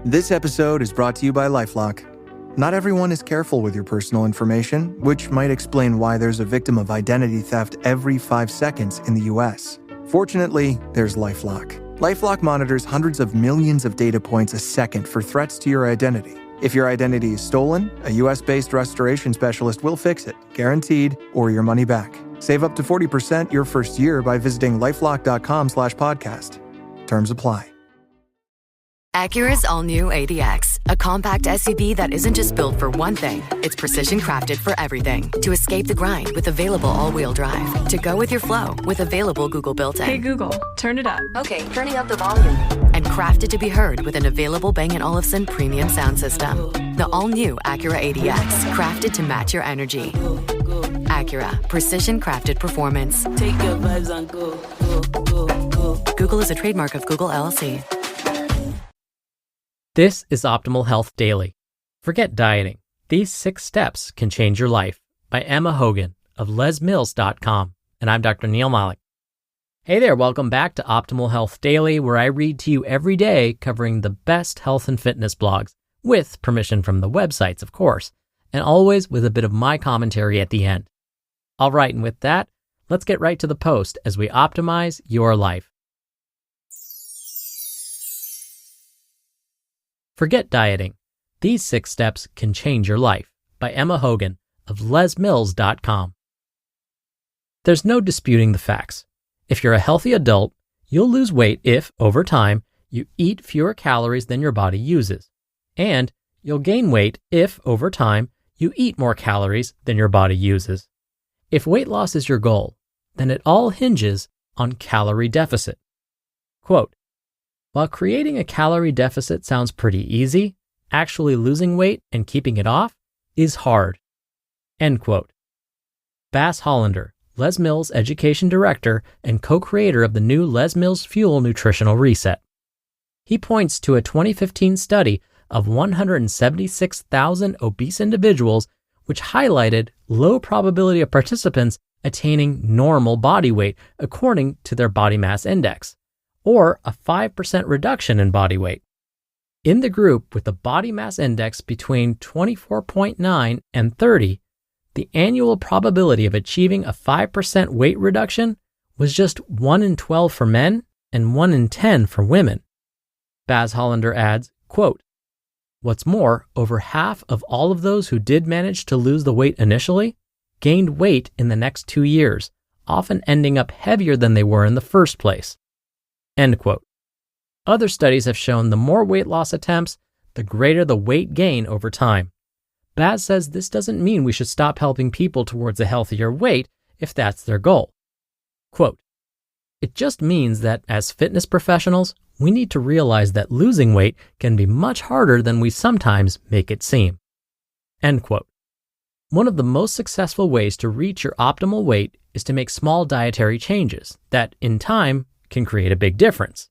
This episode is brought to you by LifeLock. Not everyone is careful with your personal information, which might explain why there's a victim of identity theft every 5 seconds in the US. Fortunately, there's LifeLock. LifeLock monitors hundreds of millions of data points a second for threats to your identity. If your identity is stolen, a US-based restoration specialist will fix it, guaranteed, or your money back. Save up to 40% your first year by visiting lifelock.com/podcast. Terms apply. Acura's all-new ADX, a compact SUV that isn't just built for one thing. It's precision-crafted for everything. To escape the grind with available all-wheel drive. To go with your flow with available Google built-in. Hey Google, turn it up. Okay, turning up the volume. And crafted to be heard with an available Bang & Olufsen premium sound system. The all-new Acura ADX, crafted to match your energy. Acura, precision-crafted performance. Take your vibes and go. Google is a trademark of Google LLC. This is Optimal Health Daily. Forget dieting. These 6 steps can change your life by Emma Hogan of lesmills.com. And I'm Dr. Neil Malik. Hey there, welcome back to Optimal Health Daily, where I read to you every day covering the best health and fitness blogs, with permission from the websites, of course, and always with a bit of my commentary at the end. All right, and with that, let's get right to the post as we optimize your life. Forget dieting. These 6 steps can change your life by Emma Hogan of lesmills.com. There's no disputing the facts. If you're a healthy adult, you'll lose weight if, over time, you eat fewer calories than your body uses. And you'll gain weight if, over time, you eat more calories than your body uses. If weight loss is your goal, then it all hinges on calorie deficit. Quote, "While creating a calorie deficit sounds pretty easy, actually losing weight and keeping it off is hard." End quote. Bas Hollander, Les Mills Education Director and co-creator of the new Les Mills Fuel Nutritional Reset. He points to a 2015 study of 176,000 obese individuals, which highlighted low probability of participants attaining normal body weight according to their body mass index, or a 5% reduction in body weight. In the group with the body mass index between 24.9 and 30, the annual probability of achieving a 5% weight reduction was just 1 in 12 for men and 1 in 10 for women. Bas Hollander adds, quote, "What's more, over half of all of those who did manage to lose the weight initially gained weight in the next 2 years, often ending up heavier than they were in the first place." End quote. Other studies have shown the more weight loss attempts, the greater the weight gain over time. Baz says this doesn't mean we should stop helping people towards a healthier weight if that's their goal. Quote, "It just means that as fitness professionals, we need to realize that losing weight can be much harder than we sometimes make it seem." End quote. One of the most successful ways to reach your optimal weight is to make small dietary changes that, in time, can create a big difference.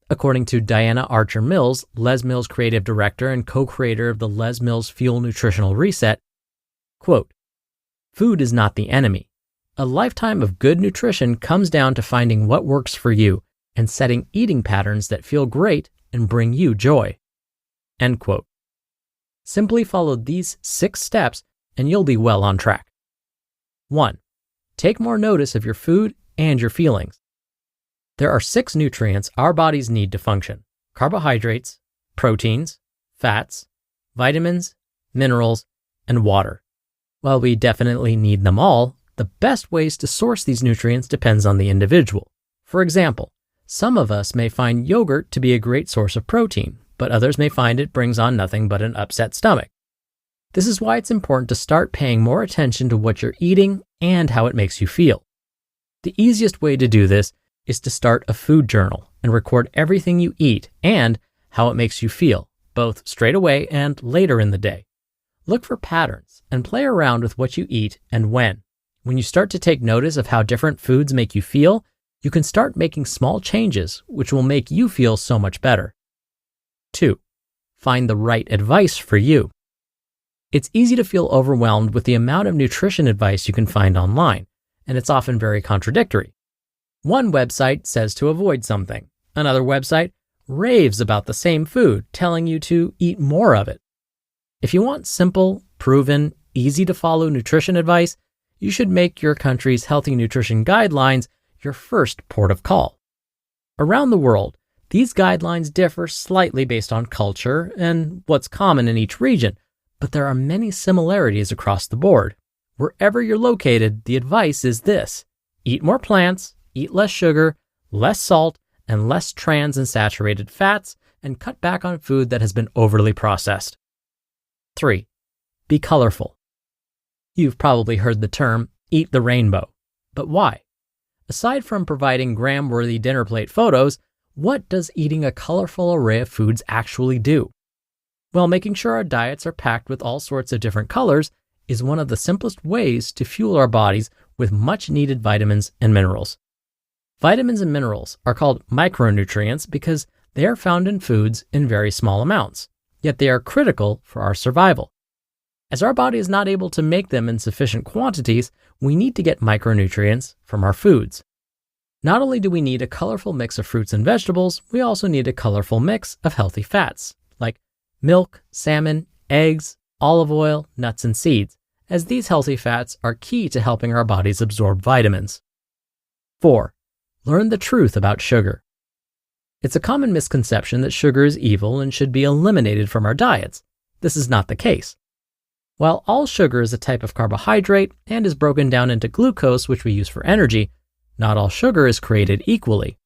According to Diana Archer Mills, Les Mills creative director and co-creator of the Les Mills Fuel Nutritional Reset, quote, "Food is not the enemy. A lifetime of good nutrition comes down to finding what works for you and setting eating patterns that feel great and bring you joy." End quote. Simply follow these 6 steps and you'll be well on track. 1. Take more notice of your food and your feelings. There are 6 nutrients our bodies need to function: carbohydrates, proteins, fats, vitamins, minerals, and water. While we definitely need them all, the best ways to source these nutrients depends on the individual. For example, some of us may find yogurt to be a great source of protein, but others may find it brings on nothing but an upset stomach. This is why it's important to start paying more attention to what you're eating and how it makes you feel. The easiest way to do this is to start a food journal and record everything you eat and how it makes you feel, both straight away and later in the day. Look for patterns and play around with what you eat and when. When you start to take notice of how different foods make you feel, you can start making small changes, which will make you feel so much better. 2. Find the right advice for you. It's easy to feel overwhelmed with the amount of nutrition advice you can find online, and it's often very contradictory. One website says to avoid something. Another website raves about the same food, telling you to eat more of it. If you want simple, proven, easy to follow nutrition advice, you should make your country's healthy nutrition guidelines your first port of call. Around the world, these guidelines differ slightly based on culture and what's common in each region, but there are many similarities across the board. Wherever you're located, the advice is this: eat more plants, eat less sugar, less salt, and less trans and saturated fats, and cut back on food that has been overly processed. 3. Be colorful. You've probably heard the term, eat the rainbow. But why? Aside from providing gram-worthy dinner plate photos, what does eating a colorful array of foods actually do? Well, making sure our diets are packed with all sorts of different colors is one of the simplest ways to fuel our bodies with much-needed vitamins and minerals. Vitamins and minerals are called micronutrients because they are found in foods in very small amounts, yet they are critical for our survival. As our body is not able to make them in sufficient quantities, we need to get micronutrients from our foods. Not only do we need a colorful mix of fruits and vegetables, we also need a colorful mix of healthy fats, like milk, salmon, eggs, olive oil, nuts, and seeds, as these healthy fats are key to helping our bodies absorb vitamins. 4. Learn the truth about sugar. It's a common misconception that sugar is evil and should be eliminated from our diets. This is not the case. While all sugar is a type of carbohydrate and is broken down into glucose, which we use for energy, not all sugar is created equally.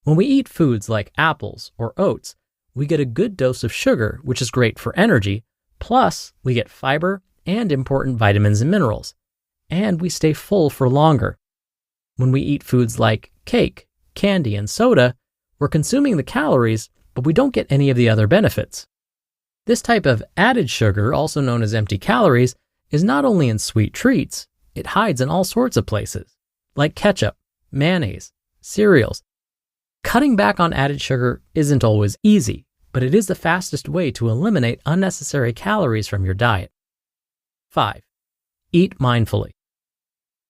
When we eat foods like apples or oats, we get a good dose of sugar, which is great for energy, plus we get fiber and important vitamins and minerals, and we stay full for longer. When we eat foods like cake, candy, and soda, we're consuming the calories, but we don't get any of the other benefits. This type of added sugar, also known as empty calories, is not only in sweet treats, it hides in all sorts of places, like ketchup, mayonnaise, cereals. Cutting back on added sugar isn't always easy, but it is the fastest way to eliminate unnecessary calories from your diet. 5. Eat mindfully.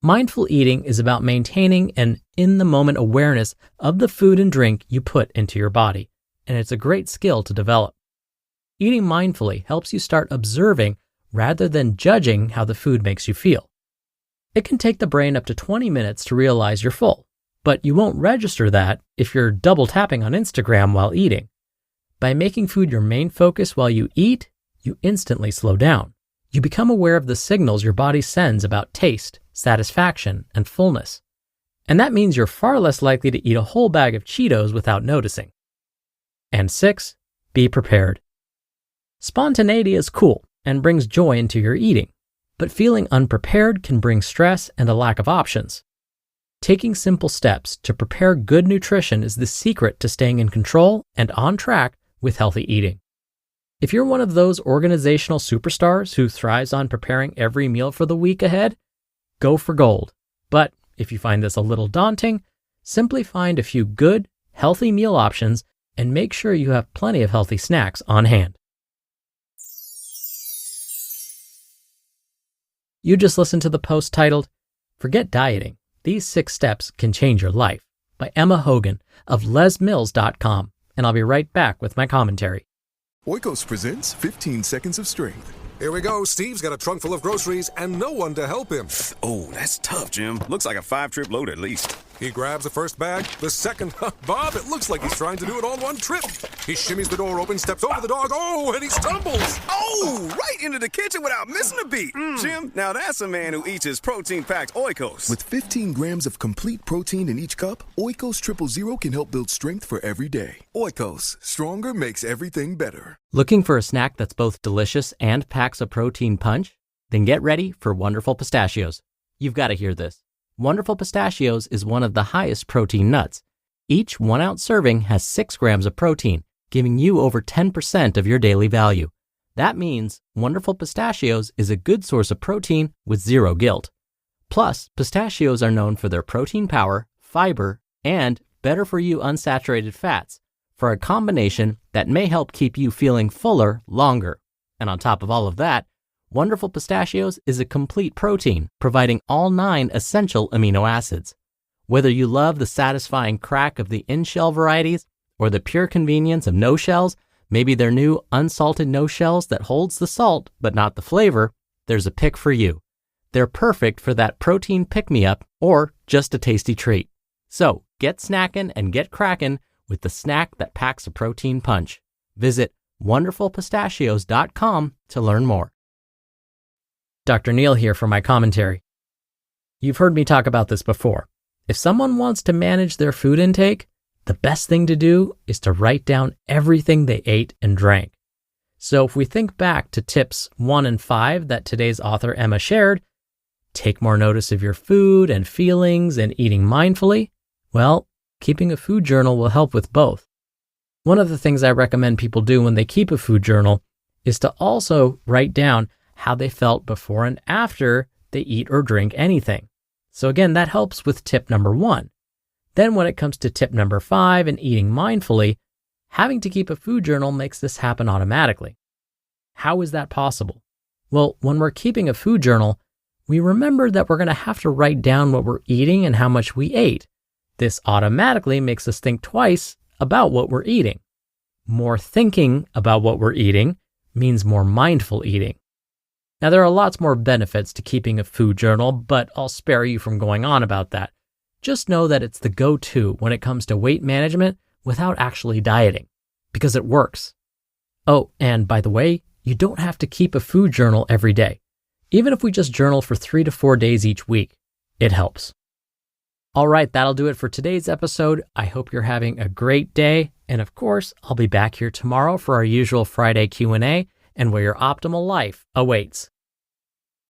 Mindful eating is about maintaining an in-the-moment awareness of the food and drink you put into your body, and it's a great skill to develop. Eating mindfully helps you start observing rather than judging how the food makes you feel. It can take the brain up to 20 minutes to realize you're full, but you won't register that if you're double tapping on Instagram while eating. By making food your main focus while you eat, you instantly slow down. You become aware of the signals your body sends about taste, satisfaction, and fullness. And that means you're far less likely to eat a whole bag of Cheetos without noticing. And 6, be prepared. Spontaneity is cool and brings joy into your eating, but feeling unprepared can bring stress and a lack of options. Taking simple steps to prepare good nutrition is the secret to staying in control and on track with healthy eating. If you're one of those organizational superstars who thrives on preparing every meal for the week ahead, go for gold. But if you find this a little daunting, simply find a few good, healthy meal options and make sure you have plenty of healthy snacks on hand. You just listened to the post titled, "Forget Dieting. These 6 Steps Can Change Your Life" by Emma Hogan of lesmills.com, and I'll be right back with my commentary. Oikos presents 15 Seconds of Strength. Here we go. Steve's got a trunk full of groceries and no one to help him. Oh, that's tough, Jim. Looks like a 5-trip load at least. He grabs the first bag, the second. Bob, it looks like he's trying to do it all in one trip. He shimmies the door open, steps over the dog, and he stumbles. Oh, right into the kitchen without missing a beat. Jim, now that's a man who eats his protein-packed Oikos. With 15 grams of complete protein in each cup, Oikos Triple Zero can help build strength for every day. Oikos, stronger makes everything better. Looking for a snack that's both delicious and packs a protein punch? Then get ready for Wonderful Pistachios. You've got to hear this. Wonderful Pistachios is one of the highest protein nuts. Each 1-ounce serving has 6 grams of protein, giving you over 10% of your daily value. That means Wonderful Pistachios is a good source of protein with 0 guilt. Plus, pistachios are known for their protein power, fiber, and better-for-you unsaturated fats, for a combination that may help keep you feeling fuller longer. And on top of all of that, Wonderful Pistachios is a complete protein, providing all 9 essential amino acids. Whether you love the satisfying crack of the in-shell varieties or the pure convenience of no shells, maybe their new unsalted no shells that holds the salt but not the flavor, there's a pick for you. They're perfect for that protein pick-me-up or just a tasty treat. So get snackin' and get crackin' with the snack that packs a protein punch. Visit wonderfulpistachios.com to learn more. Dr. Neal here for my commentary. You've heard me talk about this before. If someone wants to manage their food intake, the best thing to do is to write down everything they ate and drank. So if we think back to tips 1 and 5 that today's author Emma shared, take more notice of your food and feelings and eating mindfully, well, keeping a food journal will help with both. One of the things I recommend people do when they keep a food journal is to also write down how they felt before and after they eat or drink anything. So again, that helps with tip number 1. Then when it comes to tip number 5 and eating mindfully, having to keep a food journal makes this happen automatically. How is that possible? Well, when we're keeping a food journal, we remember that we're going to have to write down what we're eating and how much we ate. This automatically makes us think twice about what we're eating. More thinking about what we're eating means more mindful eating. Now, there are lots more benefits to keeping a food journal, but I'll spare you from going on about that. Just know that it's the go-to when it comes to weight management without actually dieting, because it works. Oh, and by the way, you don't have to keep a food journal every day. Even if we just journal for 3 to 4 days each week, it helps. All right, that'll do it for today's episode. I hope you're having a great day. And of course, I'll be back here tomorrow for our usual Friday Q&A and where your optimal life awaits.